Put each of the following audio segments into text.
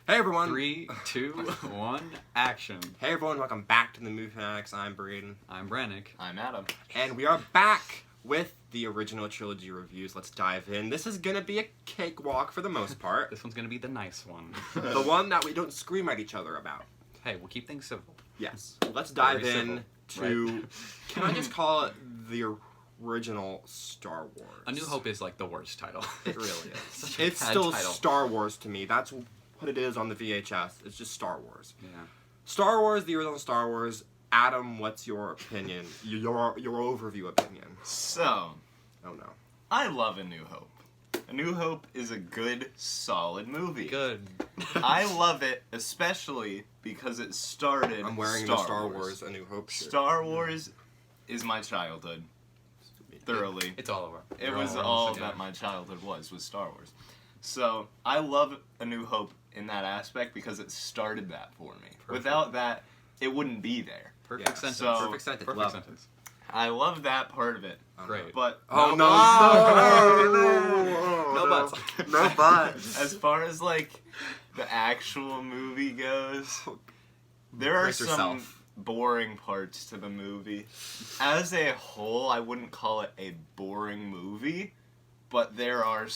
Hey everyone! 3, 2, 1, action. Hey everyone, welcome back to the Movie Fanatics. I'm Braden. I'm Brannick. I'm Adam. And we are back with the original trilogy reviews. Let's dive in. This is gonna be a cakewalk for the most part. This one's gonna be the nice one. The one that we don't scream at each other about. Hey, we'll keep things civil. Yes. Let's dive Very in civil, to... right? Can I just call it the original Star Wars? A New Hope is like the worst title. It really is. Such a It's bad still title. Star Wars to me. That's what it is on the VHS. It's just Star Wars. Yeah. Star Wars, the original Star Wars. Adam, what's your opinion? Your overview opinion. So, Oh no. I love A New Hope. A New Hope is a good, solid movie. Good. I love it, especially because it started I'm wearing Star the Star Wars A New Hope shirt. Star Wars is my childhood, thoroughly. It's all over. It We're was all all together. that my childhood was Star Wars. So, I love A New Hope in that aspect because it started that for me. Perfect. Without that, it wouldn't be there. Perfect Yeah, sentence. so- Perfect sentence. Perfect Love sentence. I love that part of it. Great. But Oh no! No buts. No buts. as far as like the actual movie goes, there are Brace some yourself. boring parts to the movie. As a whole, I wouldn't call it a boring movie, but there are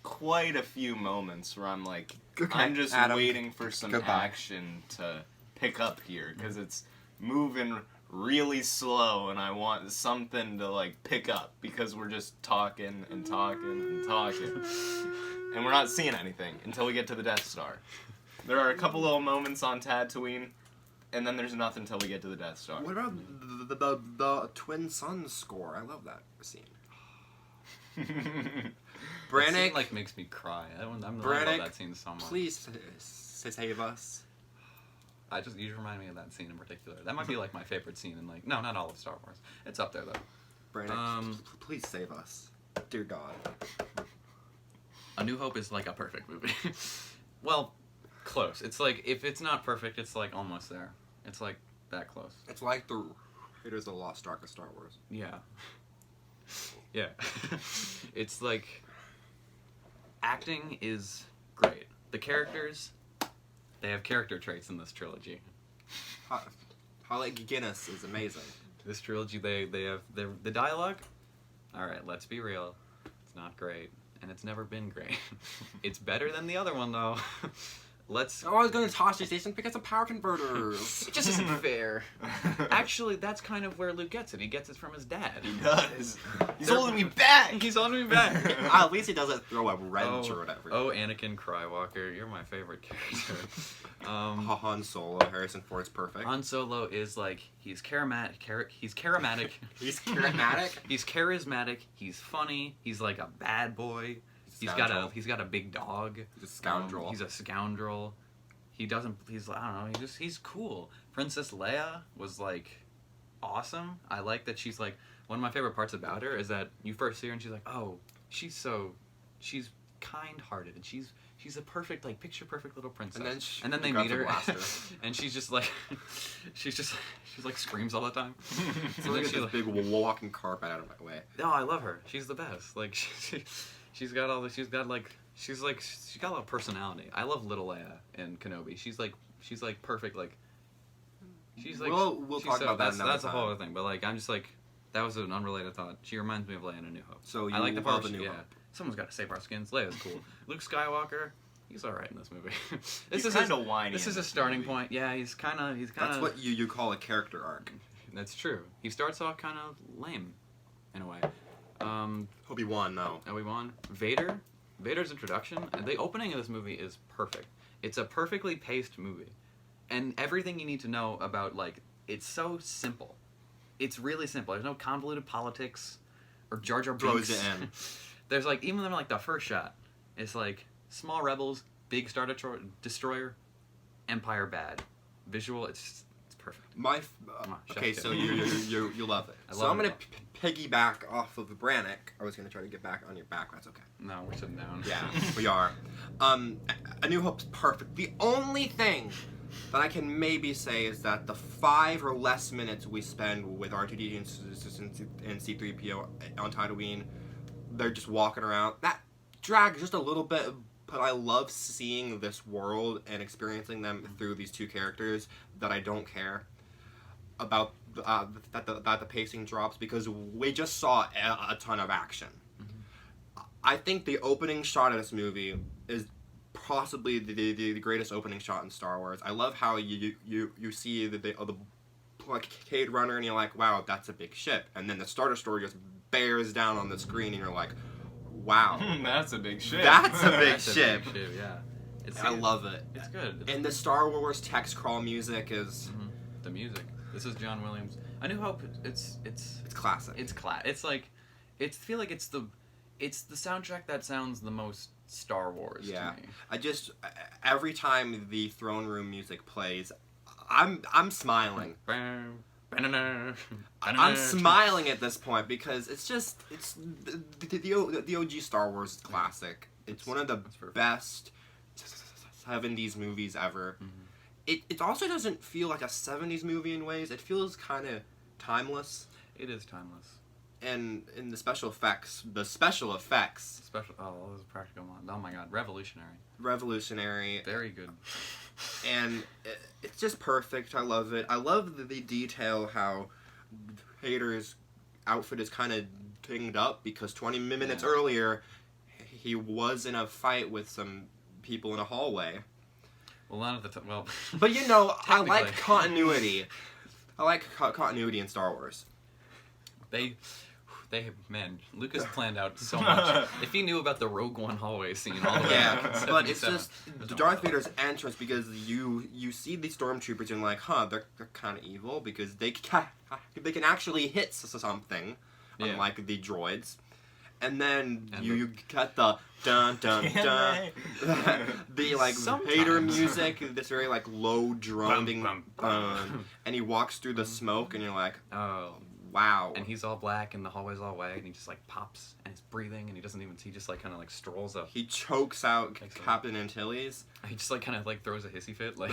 quite a few moments where I'm like, Okay, I'm just Adam, waiting for some goodbye. action to pick up here because it's moving really slow and I want something to like pick up because we're just talking and talking and talking and we're not seeing anything until we get to the Death Star. There are a couple little moments on Tatooine and then there's nothing until we get to the Death Star. What about the Twin Suns score? I love that scene. That scene, Brannick, like makes me cry. I love Brannick, that scene so much. please save us. You remind me of that scene in particular. That might be like my favorite scene in like not all of Star Wars. It's up there though. Brannick, please save us. Dear God. A New Hope is like a perfect movie. Well, close. It's like if it's not perfect, it's like almost there. It's like that close. It's like the Raiders of the Lost Ark of Star Wars. Yeah. Yeah. It's like acting is great. The characters, they have character traits in this trilogy. Holly Guinness is amazing. This trilogy, they have the dialogue. All right, let's be real. It's not great, and it's never been great. It's better than the other one though. Let's. Oh, I was going to Tosche Station because of power converters. It just isn't fair. Actually, that's kind of where Luke gets it. He gets it from his dad. He does. He's holding me back. He's holding me back. At least he doesn't throw a wrench or whatever. Oh, Anakin Skywalker, you're my favorite character. Han Solo, Harrison Ford's perfect. Han Solo is like he's charismatic. He's charismatic. He's charismatic. He's charismatic. He's funny. He's like a bad boy. He's got a big dog. He's a scoundrel. He's a scoundrel. He's I don't know. He's cool. Princess Leia was like awesome. I like that she's like one of my favorite parts about her is that you first see her and she's like, oh, she's kind-hearted and she's a perfect like picture perfect little princess. And then they meet her and she's just like she's like screams all the time. So look at this big walking carpet out of my way. No, I love her. She's the best. Like she's got a lot of personality. I love little Leia and Kenobi. She's like perfect. Like she's like we'll talk about that another That's a whole time. other thing. But like I'm just like that was an unrelated thought. She reminds me of Leia in A New Hope. So I like the love part. A New Yeah, Hope. someone's got to save our skins. Leia's cool. Luke Skywalker. He's all right in this movie. He's kind of whiny. This in is a this starting movie. point. Yeah, he's kind of. That's what you call a character arc. That's true. He starts off kind of lame, in a way. Obi-Wan, though. Obi-Wan. Vader's introduction, the opening of this movie is perfect. It's a perfectly paced movie. And everything you need to know about, like, it's so simple. It's really simple. There's no convoluted politics or Jar Jar Binks. Throws it in. There's, like, even in, like, the first shot, it's, like, small rebels, big Star Destroyer, Empire bad. Visual, it's perfect. Okay, so you love it. So I'm gonna piggyback off of Brannick. I was gonna try to get back on your back. That's okay. No, we're sitting down. Yeah, we are. A New Hope's perfect. The only thing that I can maybe say is that the 5 or less minutes we spend with R2D and C-3PO on Tatooine, they're just walking around. That drags just a little bit but I love seeing this world and experiencing them through these two characters that I don't care about that the pacing drops because we just saw a ton of action. I think the opening shot of this movie is possibly the greatest opening shot in Star Wars. I love how you see the blockade runner and you're like, wow, that's a big ship. And then the Star Destroyer just bears down on the screen and you're like, wow. That's a big ship. That's a big That's ship. A big ship, yeah. I love it. It's good. And the Star Wars text crawl music is... The music. This is John Williams. A New Hope, it's classic. It's like, I feel like it's the soundtrack that sounds the most Star Wars to me. Every time the throne room music plays, I'm smiling. I'm smiling at this point because it's the OG Star Wars classic. It's one of the best 70s movies ever. It also doesn't feel like a 70s movie in ways. It feels kind of timeless. It is timeless. And in the special effects. Oh, those practical ones. Oh my god, revolutionary. Very good. And it's just perfect. I love it. I love the detail how Vader's outfit is kind of dinged up because 20 minutes earlier he was in a fight with some people in a hallway. Well, not at the well. But you know, I like continuity. I like continuity in Star Wars. Man, Lucas planned out so much. If he knew about the Rogue One hallway scene all the way back in 77, but it's just Darth Vader's entrance because you see the stormtroopers and you're like, huh, they're kind of evil because they can actually hit something, unlike the droids. And then you got the dun dun dun, the like Vader music, this very like low droning, and he walks through the smoke, and you're like, oh. Wow. And he's all black and the hallway's all white and he just like pops and he's breathing and he just like kind of like strolls up. He chokes out Captain Antilles. He just like kind of like throws a hissy fit like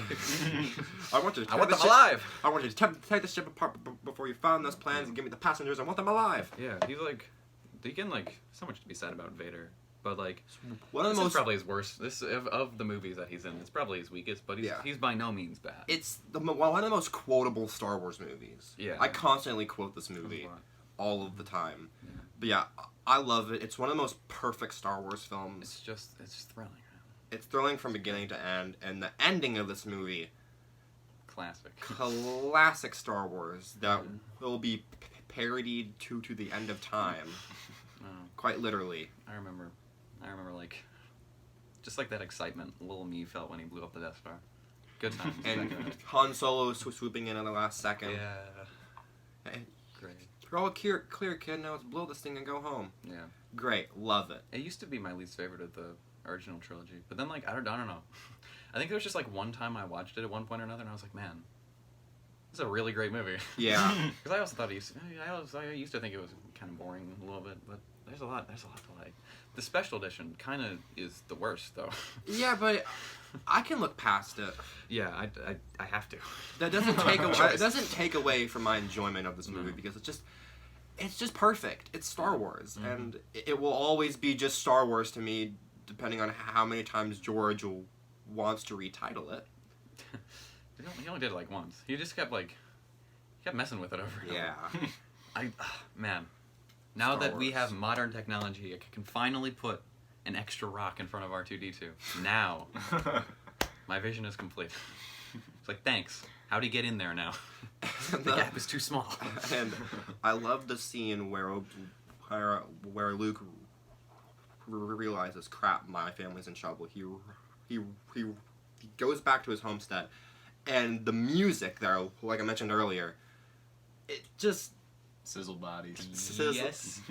I want them alive. I want you to take the ship apart before you found those plans and give me the passengers. I want them alive. Yeah, he's like, again, like so much to be said about Vader. But like, this is probably his worst. This of the movies that he's in, it's probably his weakest. But he's by no means bad. It's one of the most quotable Star Wars movies. Yeah, I constantly quote this movie all of the time. Yeah. But yeah, I love it. It's one of the most perfect Star Wars films. It's just thrilling. It's thrilling from beginning to end, and the ending of this movie, classic Star Wars that will be parodied to the end of time. Quite literally. I remember like, just like that excitement little me felt when he blew up the Death Star. Good times. And Han Solo swooping in at the last second. Yeah. Hey, great. You're all clear, kid. Now let's blow this thing and go home. Yeah. Great. Love it. It used to be my least favorite of the original trilogy, but then like I don't know. I think there was just like one time I watched it at one point or another, and I was like, man, this is a really great movie. Yeah. Because I also thought I used to think it was kind of boring a little bit, but there's a lot to like. The special edition kind of is the worst, though. Yeah, but I can look past it. Yeah, I have to. That doesn't take away. It doesn't take away from my enjoyment of this movie because it's just perfect. It's Star Wars, and it will always be just Star Wars to me, depending on how many times George wants to retitle it. He only did it like once. He just kept messing with it over and over. Man. Now that we have modern technology, I can finally put an extra rock in front of R2-D2. Now, my vision is complete. It's like, thanks. How'd he get in there now? The gap is too small. And I love the scene where Luke realizes, crap, my family's in trouble. He goes back to his homestead, and the music there, like I mentioned earlier, it just... Sizzle bodies. Yes,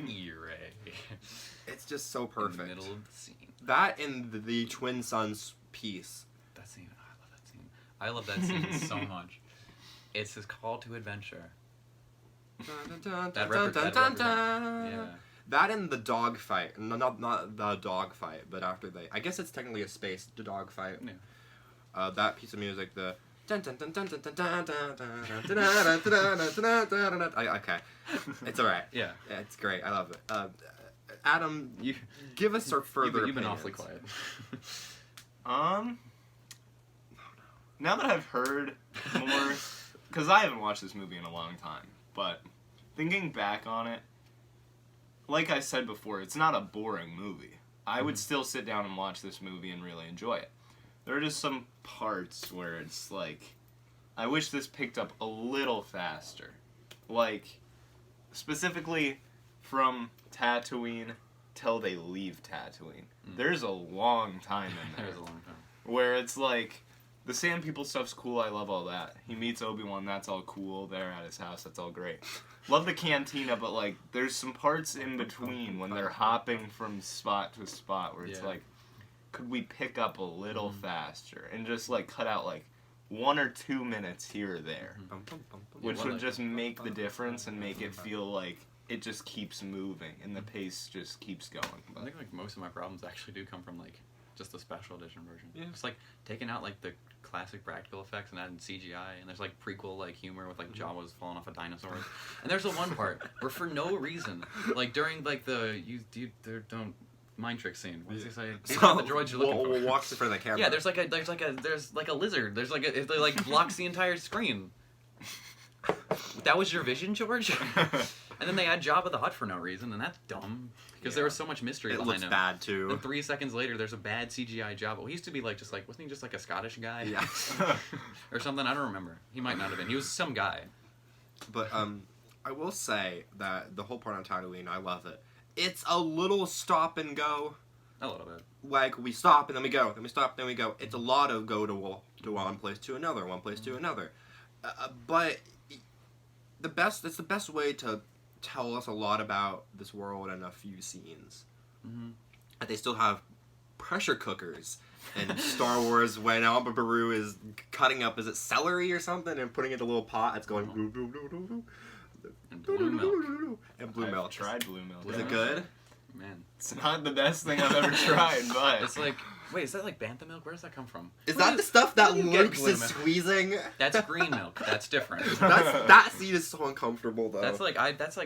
it's just so perfect. In the middle of the scene. That and the Twin Sons piece. That scene, I love that scene so much. It's his call to adventure. Yeah. That and the dog fight. No, not the dog fight, but after I guess it's technically a space dog fight. Yeah. That piece of music, the... Okay, it's alright. Yeah, it's great. I love it. Adam, You give us our further You've been opinions. awfully quiet. Now that I've heard more, because I haven't watched this movie in a long time, but thinking back on it, like I said before, it's not a boring movie. I would still sit down and watch this movie and really enjoy it. There are just some parts where it's like, I wish this picked up a little faster. Like, specifically from Tatooine till they leave Tatooine. There's a long time in there. There's a long time. Where it's like, the Sand People stuff's cool, I love all that. He meets Obi-Wan, that's all cool. They're at his house, that's all great. Love the cantina, but like, there's some parts in between when they're hopping from spot to spot where it's like, could we pick up a little faster and just like cut out like 1 or 2 minutes here or there, which would just make the difference and make it feel like it just keeps moving and the pace just keeps going. I think like most of my problems actually do come from like just the special edition version. Yeah. Just like taking out like the classic practical effects and adding CGI, and there's like prequel like humor with like Jawas falling off of dinosaurs. And there's the one part where for no reason, like during like the don't mind trick scene. What does he say? These are the droids you're looking for. We'll walk in front of the camera. Yeah, there's like a lizard. There's like it like blocks the entire screen. That was your vision, George? And then they add Jabba the Hutt for no reason, and that's dumb because there was so much mystery It behind looks him. bad too. Then 3 seconds later, there's a bad CGI Jabba. Well, he used to be like just like wasn't he just like a Scottish guy? Yeah. Or something? I don't remember. He might not have been. He was some guy. But I will say that the whole part on Tatooine, I love it. It's a little stop and go. A little bit. Like we stop and then we go, then we stop, then we go. It's a lot of go to one place to another, one place to another. But it's the best way to tell us a lot about this world in a few scenes. Mm-hmm. And they still have pressure cookers in Star Wars when Alba Baru is cutting up, is it celery or something, and putting it in a little pot. It's going. And blue milk. And blue I've milk. tried blue milk. Is it good? Man, It's not the best thing I've ever tried, but it's like wait, is that like bantha milk? Where does that come from? Is Where that do- the stuff that where do you get Luke's blue is milk? squeezing? That's green milk. That's different. That scene is so uncomfortable though. That's like that's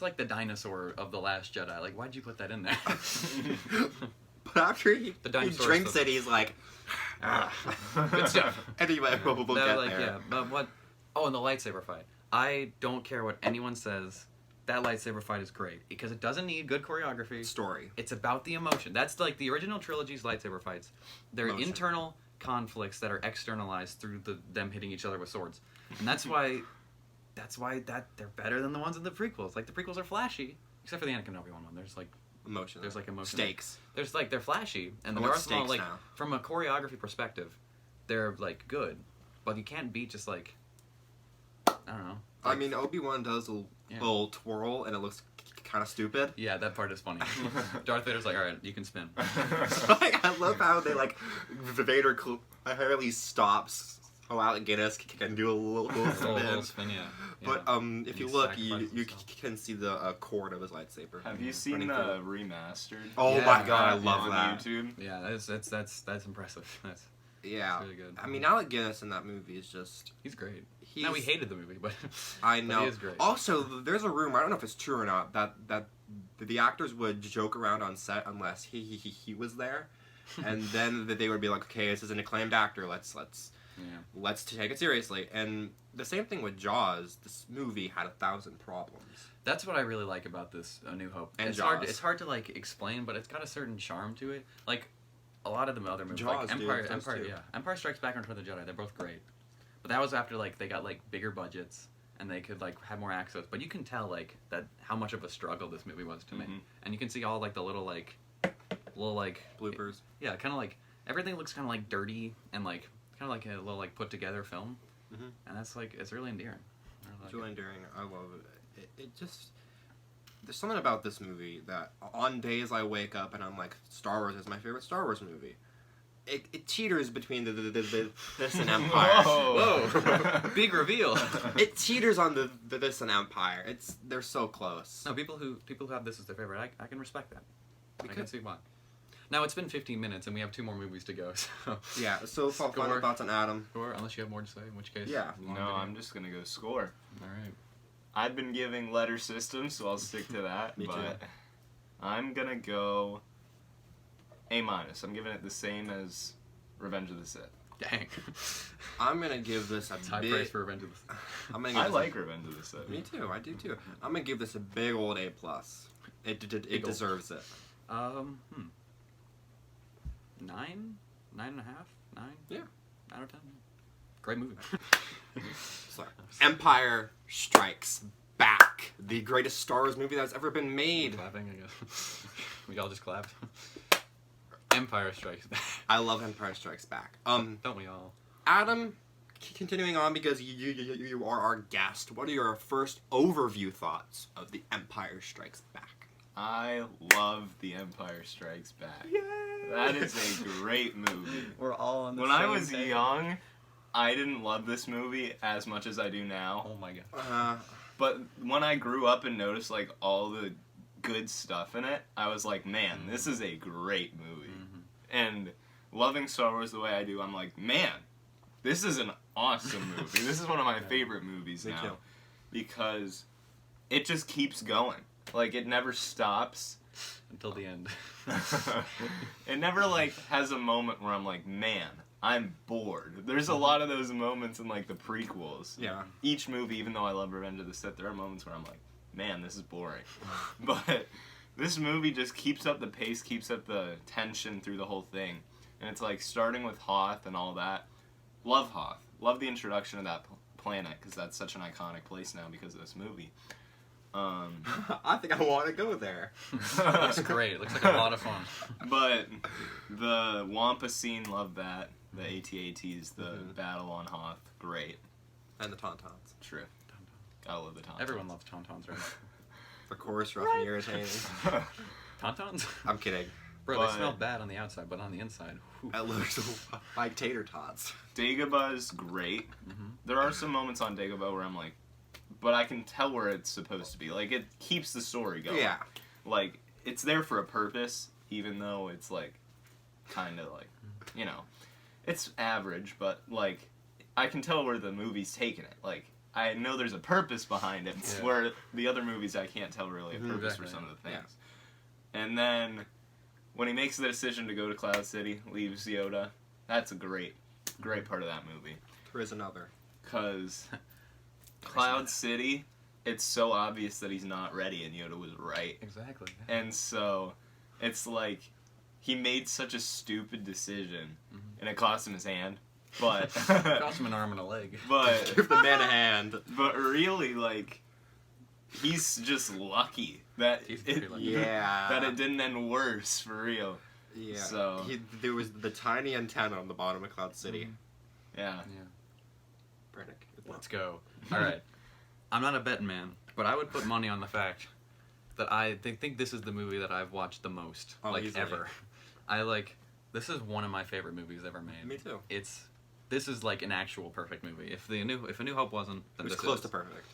like the dinosaur of the Last Jedi. Like, why'd you put that in there? But after he dinosaur drinks stuff. it, he's like, Good stuff. Anyway, we'll No, get like, there. yeah, but what? Oh, and the lightsaber fight. I don't care what anyone says. That lightsaber fight is great because it doesn't need good choreography. Story. It's about the emotion. That's like the original trilogy's lightsaber fights. They're Emotion. internal conflicts that are externalized through them hitting each other with swords, and that's why they're better than the ones in the prequels. Like the prequels are flashy, except for the Anakin and Obi-Wan one. There's like Emotion. There's like emotion. Stakes. There's like they're flashy, and I there want are small stakes like now. from a choreography perspective, they're like good, but you can't beat just like I don't know. I like- mean, Obi-Wan does a little twirl, and it looks kind of stupid. yeah, that part is funny. Darth Vader's like, all right, you can spin. Like, I love how they like Vader apparently stops. Oh, Alec Guinness can do a little spin. spin, yeah. But if you He look, you sacrifices you himself. can see the cord of his lightsaber. have you seen running the through remastered? Oh Yeah. my god, I on love that. YouTube? Yeah, that's impressive. That's Yeah, really good. I mean, Alec Guinness in that movie is just. he's great. He's, Now we hated the movie, but I but know. he is great. Also, there's a rumor. I don't know if it's true or not. That the actors would joke around on set unless he was there, and then they would be like, okay, this is an acclaimed actor. Let's take it seriously. And the same thing with Jaws. This movie had 1,000 problems. That's what I really like about this A New Hope. And it's Jaws. It's hard to like explain, but it's got a certain charm to it. Like a lot of the other movies, Jaws, like dude, those two. Empire Strikes Back and Return of the Jedi, they're both great. But that was after like they got like bigger budgets and they could like have more access. But you can tell like that how much of a struggle this movie was to make, and you can see all like the little Bloopers. yeah, kind of like everything looks kind of like dirty and like kind of like a little like put together film, and that's like it's really endearing. I really like It's really it. endearing. I love it. It just. There's something about this movie that on days I wake up and I'm like, Star Wars is my favorite Star Wars movie. It teeters between this and Empire. Whoa! Big reveal. It teeters on the this and Empire. They're so close. No, people who have this as their favorite, I can respect that. I can Because- see why. Now it's been 15 minutes and we have 2 more movies to go. So Yeah. So final Score. thoughts on Adam. Or unless you have more to say, in which case Yeah. long No, video. I'm just gonna go score. All right. I've been giving letter systems, so I'll stick to that. Me too. But I'm gonna go A-. I'm giving it the same as Revenge of the Sith. Dang. I'm gonna give this a It's high big. praise for Revenge of the Sith. I'm gonna give I this like Revenge of the Sith. Me too. I do too. I'm gonna give this a big old A+. It deserves it. 9? 9.5? 9? Yeah. 9 or 10. Great movie. So, Empire Strikes Back, the greatest Star Wars movie that's ever been made. Clapping, I guess. We all just clapped. Empire Strikes Back. I love Empire Strikes Back. Don't we all? Adam, continuing on because you are our guest. What are your first overview thoughts of the Empire Strikes Back? I love The Empire Strikes Back. That is a great movie. We're all on the When same I was page. young, I didn't love this movie as much as I do now. Oh my god. But when I grew up and noticed like all the good stuff in it, I was like, man, this is a great movie. And loving Star Wars the way I do, I'm like, man, this is an awesome movie. This is one of my favorite movies Me now. too. Because it just keeps going. Like, it never stops. Until the end. It never, like, has a moment where I'm like, man, I'm bored. There's a lot of those moments in, like, the prequels. Yeah. Each movie, even though I love Revenge of the Sith, there are moments where I'm like, man, this is boring. But this movie just keeps up the pace, keeps up the tension through the whole thing. And it's, like, starting with Hoth and all that. Love Hoth. Love the introduction of that planet, because that's such an iconic place now because of this movie. I think I want to go there. Looks great. It looks like a lot of fun. But the Wampa scene, love that. The AT-ATs, the battle on Hoth, great. And the Tauntauns. True. Gotta love the Tauntauns. Everyone loves Tauntauns, right? The chorus rough and irritating. Tauntauns? I'm kidding. Bro, But- they smell bad on the outside, but on the inside, whew. It looks like tater tots. Dagobah's great. There are some moments on Dagobah where I'm like, but I can tell where it's supposed to be. Like, it keeps the story going. Yeah. Like, it's there for a purpose, even though it's, like, kind of, like, you know, it's average, but, like, I can tell where the movie's taking it. Like, I know there's a purpose behind it, Yeah. where the other movies I can't tell really a purpose for Exactly. some of the Yeah. things. And then, when he makes the decision to go to Cloud City, leaves Yoda, that's a great part of that movie. There is another. Because Cloud City, it's so obvious that he's not ready, and Yoda was right. Exactly. And so, it's like, he made such a stupid decision, and it cost him his hand. But, Cost him an arm and a leg. but, Give the man a hand. but really, like, he's just lucky that He's pretty it, lucky. Yeah. that it didn't end worse, for real. Yeah. So- There was the tiny antenna on the bottom of Cloud City. Yeah. Yeah. Brennick. Let's go. All right. I'm not a betting man, but I would put money on the fact that I think this is the movie that I've watched the most, Oh, like easily. ever. This is one of my favorite movies ever made. Me too. This is like an actual perfect movie. If A New Hope wasn't, It then was this close is. to perfect.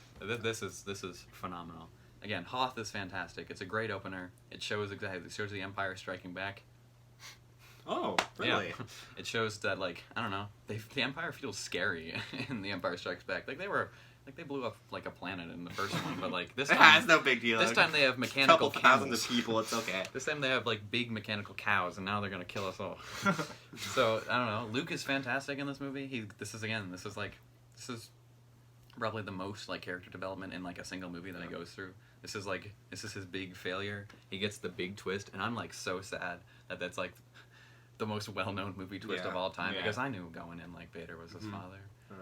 This is phenomenal. Again, Hoth is fantastic. It's a great opener. It shows the Empire striking back. Oh, really? Yeah. It shows that, like, I don't know, the Empire feels scary in The Empire Strikes Back. Like, they blew up like a planet in the first one, but like this time, it's no big deal. this time they have mechanical couple thousand camels. of people, it's okay. This time they have like big mechanical cows, and now they're gonna kill us all. So I don't know. Luke is fantastic in this movie. This is probably the most like character development in like a single movie that he goes through. This is his big failure. He gets the big twist, and I'm like so sad that that's like the most well-known movie twist Yeah. of all time, Yeah. because I knew going in like Vader was his father. Yeah.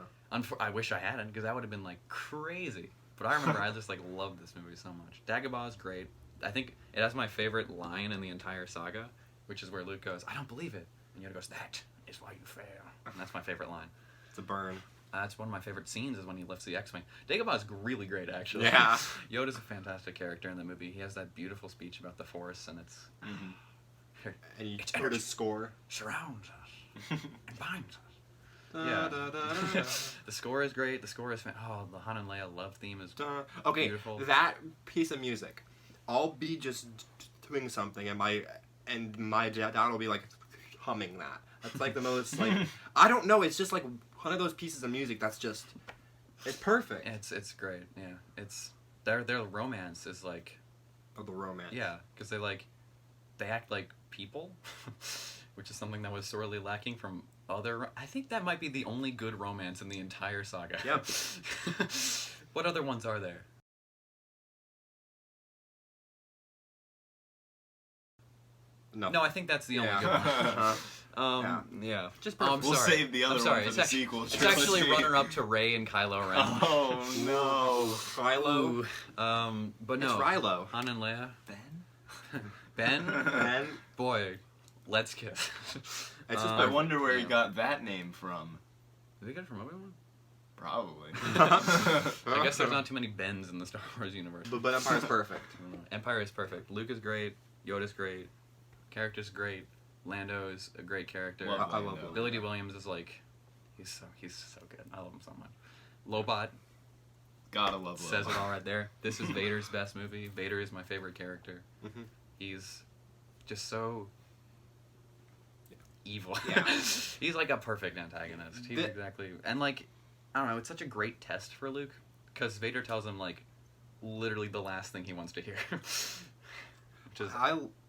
I wish I hadn't, because that would have been like crazy. But I remember I just like loved this movie so much. Dagobah is great. I think it has my favorite line in the entire saga, which is where Luke goes, "I don't believe it," and Yoda goes, "That is why you fail." And that's my favorite line. It's a burn. That's one of my favorite scenes, is when he lifts the X-Wing. Dagobah is really great, actually. Yeah. Yoda's a fantastic character in the movie. He has that beautiful speech about the Force, and it's And you It's heard energy. his score. surrounds us and binds us. Da, Yeah. da, da, da, The score is great. The score is the Han and Leia love theme is da. Okay, beautiful. that piece of music, I'll be just doing something, and my dad will be like humming that. That's like the most like I don't know. It's just like one of those pieces of music that's just it's perfect. It's great. Yeah, it's their romance is like of the romance. Yeah, because they act like people, which is something that was sorely lacking from other. I think that might be the only good romance in the entire saga. Yep. What other ones are there? No, I think that's the only good one. Yeah. Just I'm We'll sorry. save the other I'm sorry. one for the sequel. It's actually trilogy. runner-up to Rey and Kylo Ren. Oh no. Rilo. Ooh, but no. It's Rilo. Han and Leia. Ben? Ben? And Boy, let's kiss. it's just I wonder where he yeah. got that name from. Did they get it from Obi-Wan? Probably. I guess there's not too many Bens in the Star Wars universe. But Empire's perfect. Empire is perfect. Luke is great. Yoda's great. Character's great. Lando is a great character. Love I love Lando. Billy D. Williams is he's so good. I love him so much. Lobot Gotta love says Lobot. it all right there. This is Vader's best movie. Vader is my favorite character. Mm-hmm. He's just so evil. Yeah. He's like a perfect antagonist. He's exactly, and I don't know. It's such a great test for Luke because Vader tells him literally the last thing he wants to hear, which is,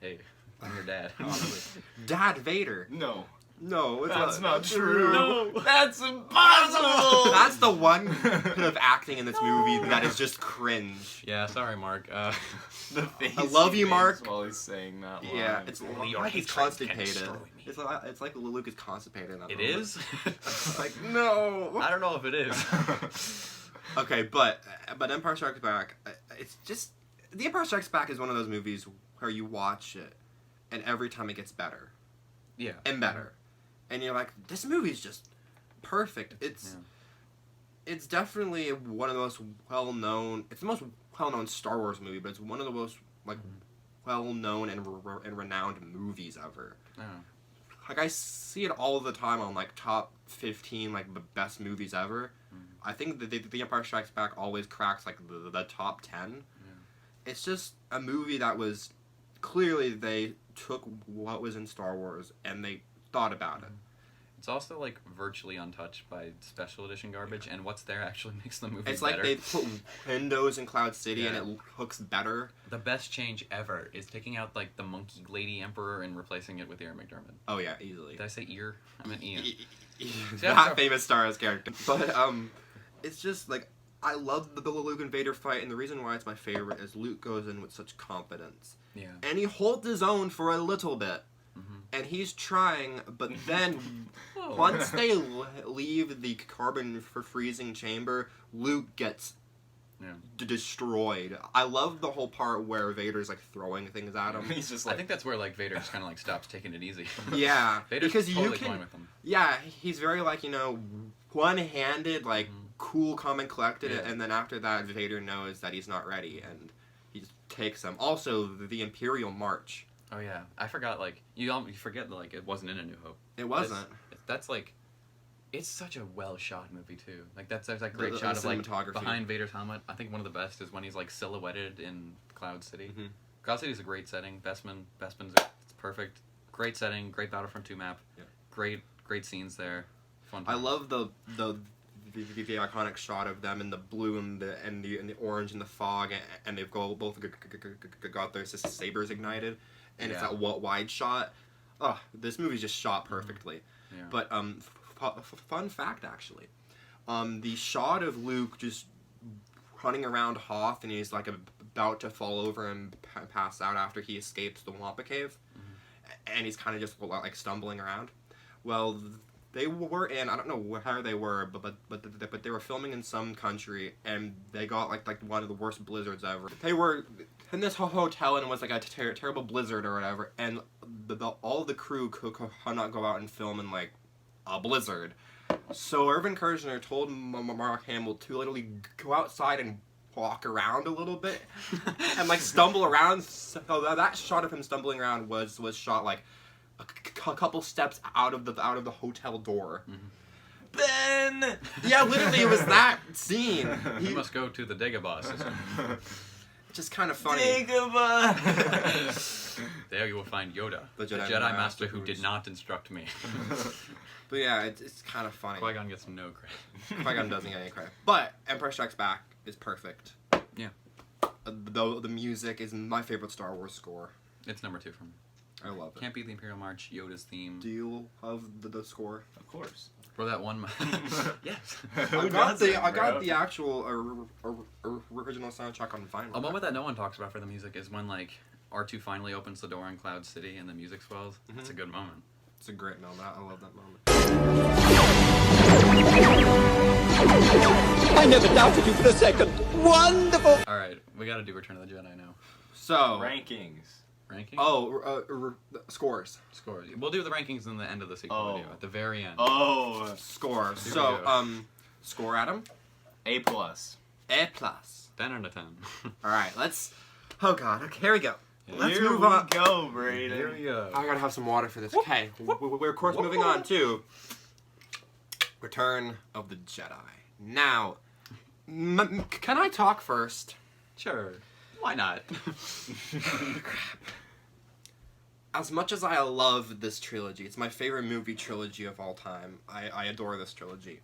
"Hey, I'm your dad." Honestly. Dad Vader. No. No, it's That's not true. No. That's impossible! That's the one bit of acting in this movie that is just cringe. Yeah, sorry, Mark. The face I love he you, makes Mark. While he's saying that line. Yeah, it's Your like he's hatred can constipated. destroy me. It's like Luke is constipated. In that It moment. is. It's like no. I don't know if it is. Okay, but Empire Strikes Back, it's just The Empire Strikes Back is one of those movies where you watch it, and every time it gets better Yeah. and better, and you're like, this movie's just perfect. It's definitely one of the most well-known. It's the most well-known Star Wars movie, but it's one of the most well-known and renowned movies ever. Oh. I see it all the time on top 15 best movies ever. I think that the Empire Strikes Back always cracks the top 10. Yeah. It's just a movie that was clearly they took what was in Star Wars and they thought about it. It's also virtually untouched by special edition garbage, and what's there actually makes the movie It's better. like they put windows in Cloud City Yeah. and it looks better. The best change ever is taking out the monkey lady emperor and replacing it with Ian McDiarmid. Oh yeah, easily. Did I say ear? I meant Ian. That famous Star Wars character. But it's just I love the Luke and Vader fight, and the reason why it's my favorite is Luke goes in with such confidence. Yeah. And he holds his own for a little bit. Mm-hmm. And he's trying, but then Oh. once they leave the carbon for freezing chamber, Luke gets Yeah. destroyed. I love the whole part where Vader's throwing things at him. He's just I think that's where Vader just kind of stops taking it easy. Yeah, Vader's because totally you can. going with them. Yeah, he's very one-handed, cool, calm, and collected. Yeah. And then after that, Vader knows that he's not ready, and he just takes him. Also, the Imperial March. Oh yeah, I forgot. You forget that it wasn't in A New Hope. It wasn't. That's it's such a well shot movie too. There's that great The shot of cinematography. behind Vader's helmet. I think one of the best is when he's silhouetted in Cloud City. Mhm. Cloud City's a great setting. Bespin's it's perfect. Great setting. Great Battlefront 2 map. Yeah. Great scenes there. Fun. I times. love the iconic shot of them in the blue and the orange and the fog, and they've both got their sabers ignited, and it's Yeah. that wide shot. Oh, this movie's just shot perfectly. Yeah. But fun fact actually, the shot of Luke just running around Hoth and he's about to fall over and pass out after he escapes the Wampa cave, and he's kind of just stumbling around. Well, they were in, I don't know where they were, but they were filming in some country, and they got one of the worst blizzards ever. They were in this hotel, and it was a terrible blizzard or whatever, and all the crew could not go out and film in a blizzard. So Irvin Kershner told Mark Hamill to literally go outside and walk around a little bit and stumble around. So that shot of him stumbling around was shot a couple steps out of the hotel door. Ben! Yeah, literally, it was that scene. You must go to the Dagobah system. Just kind of funny. Dagobah! There you will find Yoda, The the Jedi Jedi Master Master who who's- did not instruct me. But yeah, it's kind of funny. Qui-Gon gets no credit. Qui-Gon doesn't get any credit. But Empire Strikes Back is perfect. Yeah. Though the music is my favorite Star Wars score. It's number 2 for me. I love it. Can't beat the Imperial March, Yoda's theme. Do you love the score? Of course. For that one. Yes. Who I got doesn't, the actual original soundtrack on vinyl. A moment that no one talks about for the music is when like R2 finally opens the door in Cloud City and the music swells. It's a good moment. It's a great moment. I love that moment. I never doubted you for a second. Wonderful! All right, we got to do Return of the Jedi now. So Rankings. Ranking? Scores. Scores. We'll do the rankings in the end of the sequel video, at the very end. Oh. Score. Here we So go. score, Adam. A+. A plus. 10 out of 10. All right, let's. Oh God. Okay, here we go. Yeah. Let's Here move we on. go, Braden. Here we go. I gotta have some water for this. Okay, we're of course moving on to Return of the Jedi. Now, can I talk first? Sure. Why not? As much as I love this trilogy, it's my favorite movie trilogy of all time. I adore this trilogy.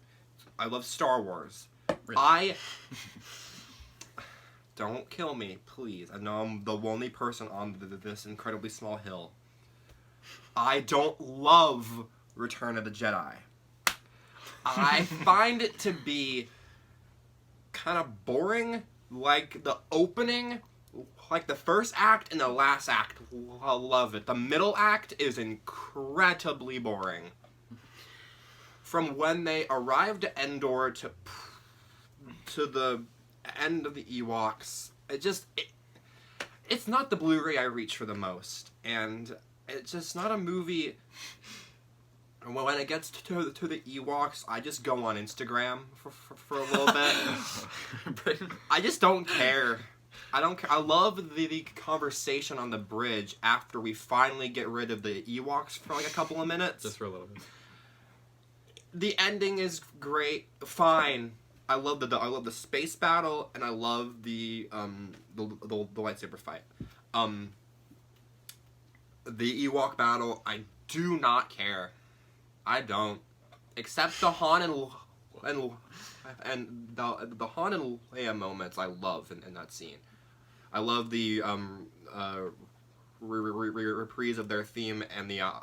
I love Star Wars. Really? Don't kill me, please. I know I'm the only person on this incredibly small hill. I don't love Return of the Jedi. I find it to be kind of boring. Like the opening, like the first act and the last act, I love it. The middle act is incredibly boring. From when they arrived at Endor to the end of the Ewoks, it's not the Blu-ray I reach for the most, and it's just not a movie. When it gets to the Ewoks, I just go on Instagram for a little bit. I just don't care. I don't care. I love the conversation on the bridge after we finally get rid of the Ewoks for like a couple of minutes. Just for a little bit. The ending is great. Fine. I love the space battle, and I love the lightsaber fight. The Ewok battle, I do not care. I don't, except the Han and the Han and Leia moments. I love in that scene. I love the reprise of their theme and the I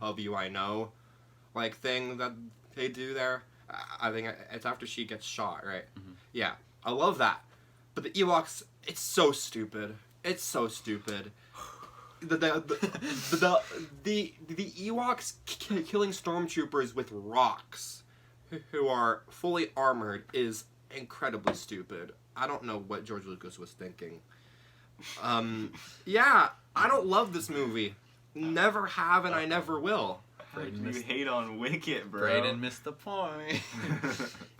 love you I know like thing that they do there. I think it's after she gets shot, right? Mm-hmm. Yeah, I love that. But the Ewoks, it's so stupid. It's so stupid. The Ewoks killing stormtroopers with rocks who are fully armored is incredibly stupid. I don't know what George Lucas was thinking. Yeah, I don't love this movie. Never have, and I never will. You hate on Wicket, bro. Brayden missed the point.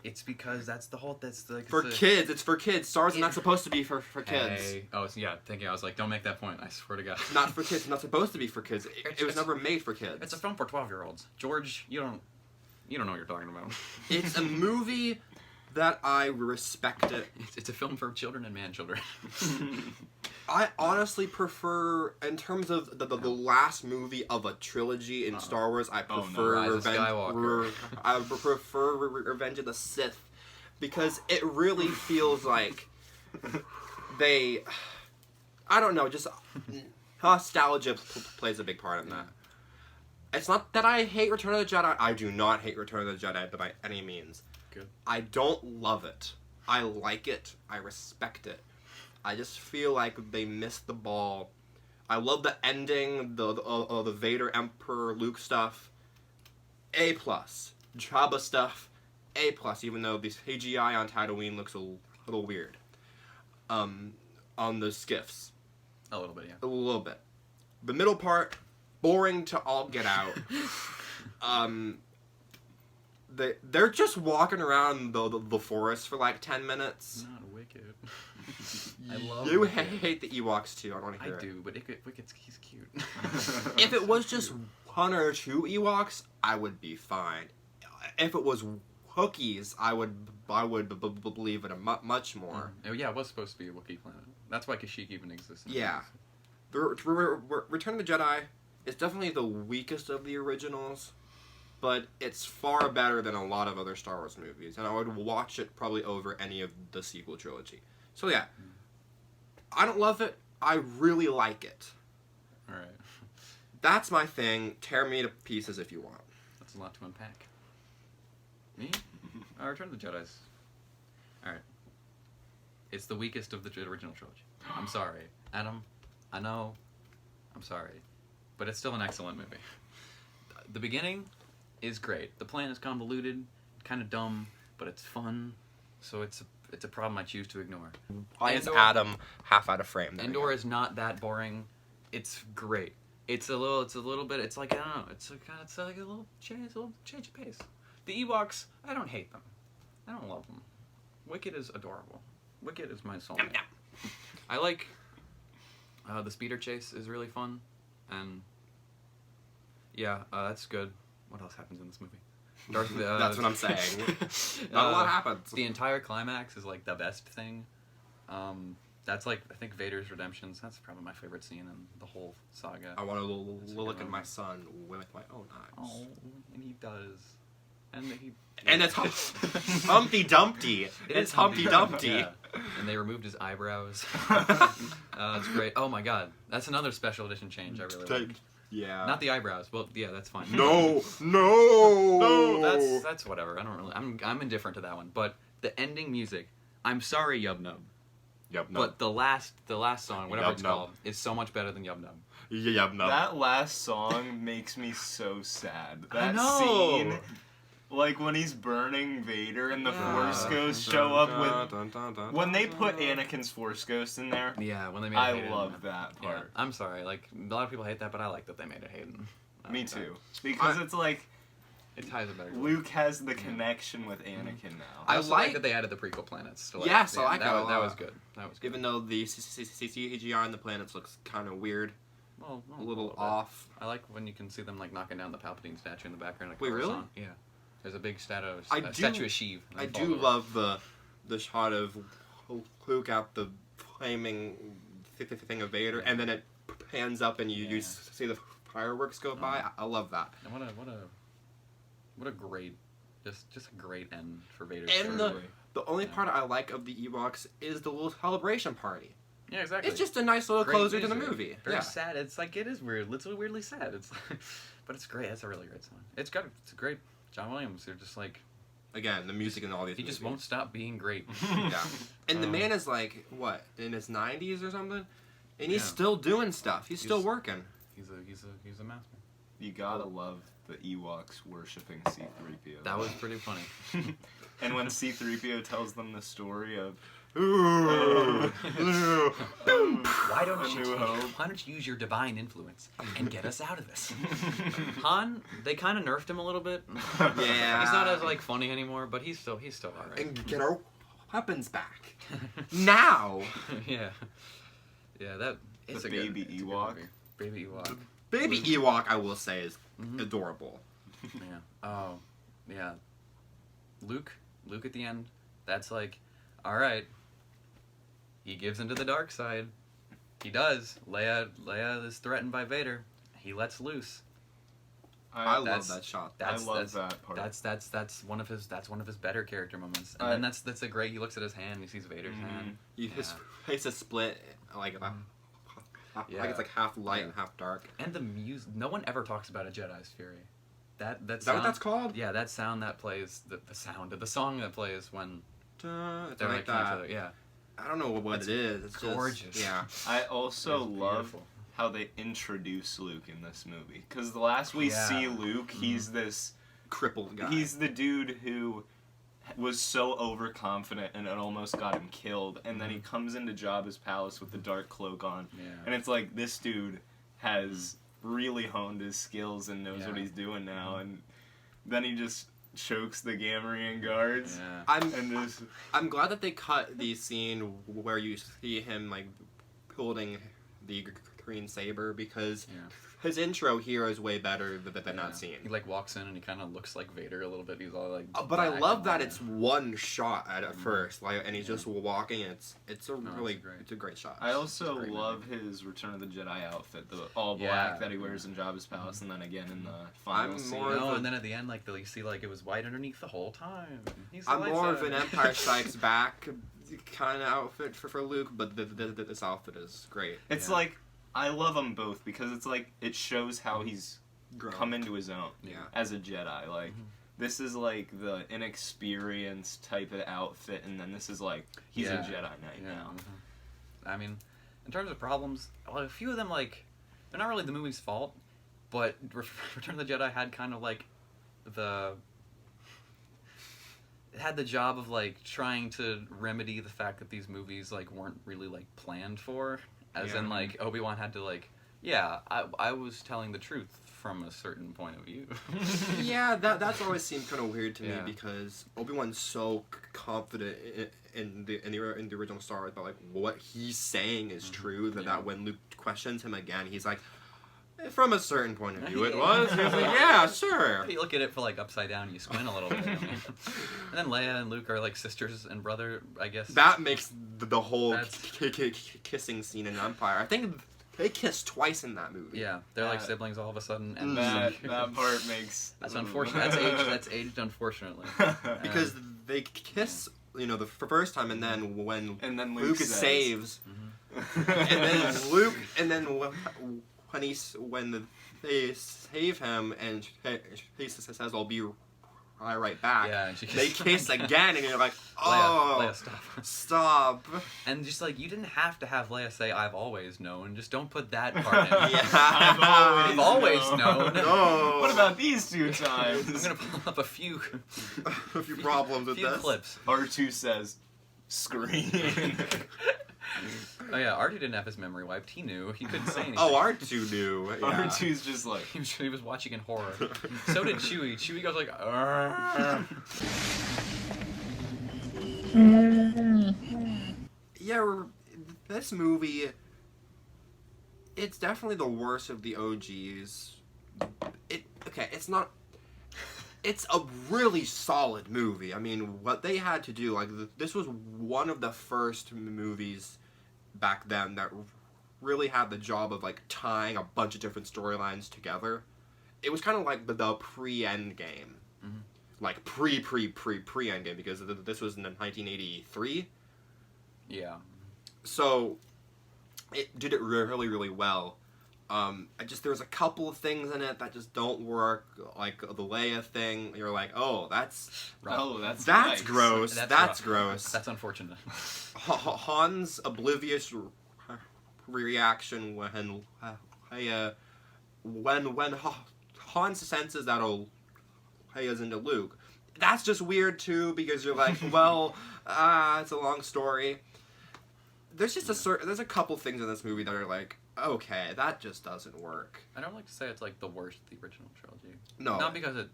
It's because that's the whole. That's like For kids, it's for kids. Star Wars is not supposed to be for kids. Hey. Oh, so yeah. Thinking I was like, don't make that point. I swear to God. Not for kids. Not supposed to be for kids. It was never made for kids. It's a film for 12-year-olds. George, you don't know what you're talking about. It's a movie that I respect it. It's a film for children and man-children. I honestly prefer, in terms of the last movie of a trilogy in Star Wars, I prefer Rise of Skywalker. I prefer Revenge of the Sith, because it really feels like they, I don't know, just nostalgia plays a big part in that. It's not that I hate Return of the Jedi. I do not hate Return of the Jedi by any means. Good. I don't love it. I like it. I respect it. I just feel like they missed the ball. I love the ending, the Vader Emperor Luke stuff. A+. Jabba stuff. A+, even though the CGI on Tatooine looks a little weird. On the skiffs. A little bit, yeah. A little bit. The middle part, boring to all get out. They're just walking around the forest for like 10 minutes. Not Wicked. I love You Wicket. hate the Ewoks too. I don't want to hear I it. do, but Wicket's he's cute. If it was just one or two Ewoks, I would be fine. If it was Wookiees, I would believe it much more. Oh yeah, it was supposed to be a Wookiee planet. That's why Kashyyyk even exists. Yeah. The Return of the Jedi is definitely the weakest of the originals, but it's far better than a lot of other Star Wars movies, and I would watch it probably over any of the sequel trilogy. So yeah, I don't love it. I really like it. All right. That's my thing. Tear me to pieces if you want. That's a lot to unpack. Me? Return of the Jedi's. Alright. It's the weakest of the original trilogy. I'm sorry. Adam, I know. I'm sorry. But it's still an excellent movie. The beginning is great. The plan is convoluted, kind of dumb, but it's fun. So it's a problem I choose to ignore. Why is Adam half out of frame? Endor is not that boring. It's great. It's a little bit. It's like, I don't know. It's like a little change of pace. The Ewoks, I don't hate them. I don't love them. Wicket is adorable. Wicket is my soulmate. I like the speeder chase is really fun, and yeah, that's good. What else happens in this movie? That's what I'm saying. Not a lot happens. The entire climax is like the best thing. That's like, I think Vader's Redemptions. That's probably my favorite scene in the whole saga. I want to look at my son with my own eyes. Oh, and he does. And it's Humpty Dumpty. It's Humpty Dumpty. Yeah. And they removed his eyebrows. That's great. Oh my god, that's another special edition change I really like. Yeah. Not the eyebrows. Well, yeah, that's fine. No. That's whatever. I don't really. I'm indifferent to that one. But the ending music. I'm sorry, Yub Nub. Yub Nub. But the last song, whatever Yub it's Nub. called, is so much better than Yub Nub. Yub Nub. That last song makes me so sad. I That know. scene, like when he's burning Vader and the Force Ghosts show up with. When they put Anakin's Force Ghost in there, Yeah, when they made I it Hayden. love that Yeah, part. I'm sorry. Like a lot of people hate that, but I like that they made it Hayden. Me too. Because it's like It ties it better. Luke has the connection with Anakin now. I I also like like- that they added the prequel planets. To, like, Yes, the I end. like that. that a That lot. was good. That was good. Even though the CGI on the planets looks kind of weird, well, a little bit. off. I like when you can see them like knocking down the Palpatine statue in the background. Like Wait, really? Coruscant. Yeah. There's a big statue of Sheev. and I they do fall love the shot of Luke out the flaming thing of Vader, and then it pans up and you see the fireworks go by. I love that. over. And what a great, just a great end for Vader's And story. the only part I like of the Ewoks is the little celebration party. Yeah, exactly. It's just a nice little Great closer to the music. movie. Very Yeah. sad. It's like, it is weird. It's weirdly sad. It's like, but it's great. It's a really great song. It's a great John Williams. They're just like, Again, the music in all these he just movies. won't stop being great. Yeah. And the man is like, what, in his 90s or something? And he's Yeah. still doing stuff. He's still He's- working. He's a master. You gotta love the Ewoks worshipping C-3PO. That was pretty funny. And when C-3PO tells them the story of Ooh. Why A New Hope. don't you use your divine influence and get us out of this? Han, they kind of nerfed him a little bit. Yeah. He's not as like funny anymore, but he's still alright. And get our weapons back. Now. Yeah. Yeah, that it's The a good, baby it's a good Ewok. movie. Baby Ewok. Baby Ewok, I will say, is Mhm. adorable. Yeah. Oh, yeah. Luke at the end. That's like, all right. He gives into the dark side. He does. Leia is threatened by Vader. He lets loose. I love That's- that shot. I love that part. That's one of his better character moments. And I- then that's a great. He looks at his hand. He sees Vader's hand. His face is split, like Yeah. it's like half light Yeah. and half dark. And the music. No one ever talks about a Jedi's Fury. That Is that sound, what that's called? Yeah, that sound that plays the song that plays when It's they're like killing each that. other. Yeah, I don't know what It's it is. It's gorgeous. Just, yeah. I also It's love beautiful. how they introduce Luke in this movie. Because the last we Yeah. see Luke, he's this... Crippled guy. He's the dude who was so overconfident and it almost got him killed. And then he comes into Jabba's palace with the dark cloak on. Yeah. And it's like, this dude has really honed his skills and knows what Yeah. he's doing now. And then he just chokes the Gamorrean guards. Yeah. And just... I'm glad that they cut the scene where you see him like holding the green saber because Yeah. his intro here is way better than Yeah. that scene. He like walks in and he kind of looks like Vader a little bit. He's all like. But I black love and that all it's one shot at first, like, and he's Yeah. just walking. It's a No, really it's great. it's a great shot. I also Great love his Return of the Jedi outfit, the all Yeah. black that he wears in Jabba's palace, and then again in the final I'm scene. more No, of and then at the end, like you see, like it was white underneath the whole time. He's the I'm more of lightsaber. an Empire Strikes Back kind of outfit for Luke, but this outfit is great. It's Yeah. like I love them both because it's like it shows how he's Grown. come into his own Yeah. as a Jedi. Like this is like the inexperienced type of outfit, and then this is like he's Yeah. a Jedi Knight now. I mean, in terms of problems, well, a few of them like they're not really the movie's fault, but Return of the Jedi had kind of like it had the job of like trying to remedy the fact that these movies like weren't really like planned for, as in Yeah. like Obi-Wan had to like, yeah, I was telling the truth from a certain point of view. Yeah, that's always seemed kind of weird to me Yeah. because Obi-Wan's so confident in the original Star Wars, but like what he's saying is true. Yeah. That when Luke questions him again, he's like, from a certain point of view, it was. He was like, yeah, sure. You look at it for like upside down, you squint a little bit. And then Leia and Luke are like sisters and brother, I guess. That makes the whole That's- kissing scene in Empire. I think they kiss twice in that movie. Yeah, they're like That- siblings all of a sudden, and That part makes that's unfortunate. That's aged unfortunately. Because they kiss, the first time, and then when and then Luke says, saves, and then Luke, and then when they save him, and he says, "I'll be right back." Yeah, and she They kisses kiss him again, and you're like, "Oh, Leia, stop. stop!" And just like you didn't have to have Leia say, "I've always known." Just don't put that part in. Yeah. I've always known. No. What about these two times? I'm gonna pull up a few a few problems with this? clips. R2 says, "Scream." Oh yeah, Artie didn't have his memory wiped. He knew. He couldn't say anything. Oh, R2 knew. Yeah. R2's just like, He was watching in horror. So did Chewie. Chewie goes like, "Arr." Yeah, this movie, it's definitely the worst of the OGs. It's not. It's a really solid movie. I mean, what they had to do, like, this was one of the first movies back then that really had the job of, like, tying a bunch of different storylines together. It was kind of like the pre-Endgame. Mhm. Like, pre-Endgame, because this was in 1983. Yeah. So, it did it really, really well. There's a couple of things in it that just don't work, like the Leia thing. You're like, oh, that's oh, that's that's nice. gross. That's rough. gross. That's unfortunate. Han's oblivious reaction when Han senses that Leia's into Luke. That's just weird too, because you're like, well, it's a long story. There's just there's a couple things in this movie that are like, okay, that just doesn't work. I don't like to say it's like the worst of the original trilogy. No, Not because it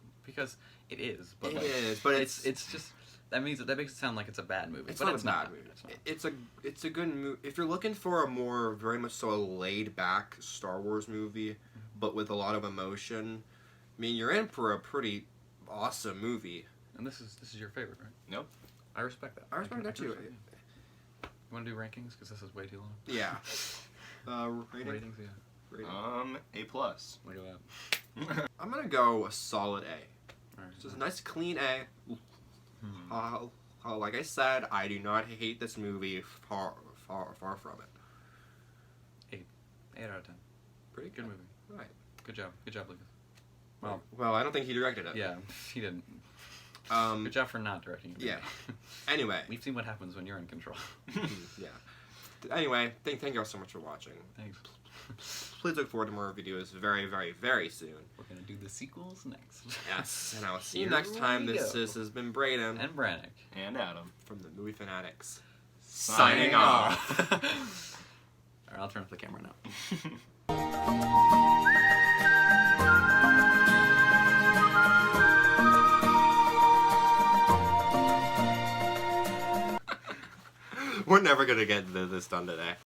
is, but it like, is, but it's just that makes it sound like it's a bad movie. It's but not it's a bad not. movie. It's not. It's a good movie. If you're looking for a more very much so laid back Star Wars movie, but with a lot of emotion, I mean, you're in for a pretty awesome movie. And this is your favorite, right? Nope. I respect that. I respect that too. You want to do rankings because this is way too long. Yeah. Rating? Ratings, yeah. Rating. A+. Look at that. I'm gonna go a solid A. All right. Just a nice clean A. Like I said, I do not hate this movie. Far from it. 8 out of 10. Pretty Good movie. Right. Good job, Lucas. Well, I don't think he directed it. Yeah, he didn't. Um. Good job for not directing it. Yeah. Anyway. We've seen what happens when you're in control. Yeah. Anyway, thank you all so much for watching. Thanks. Please look forward to more videos very, very, very soon. We're gonna do the sequels next. Yes, and I'll see you Here next time. we This go. has been Braden And Brannick. And Adam. from the Movie Fanatics. Signing off. Alright, I'll turn off the camera now. We're never gonna get this done today.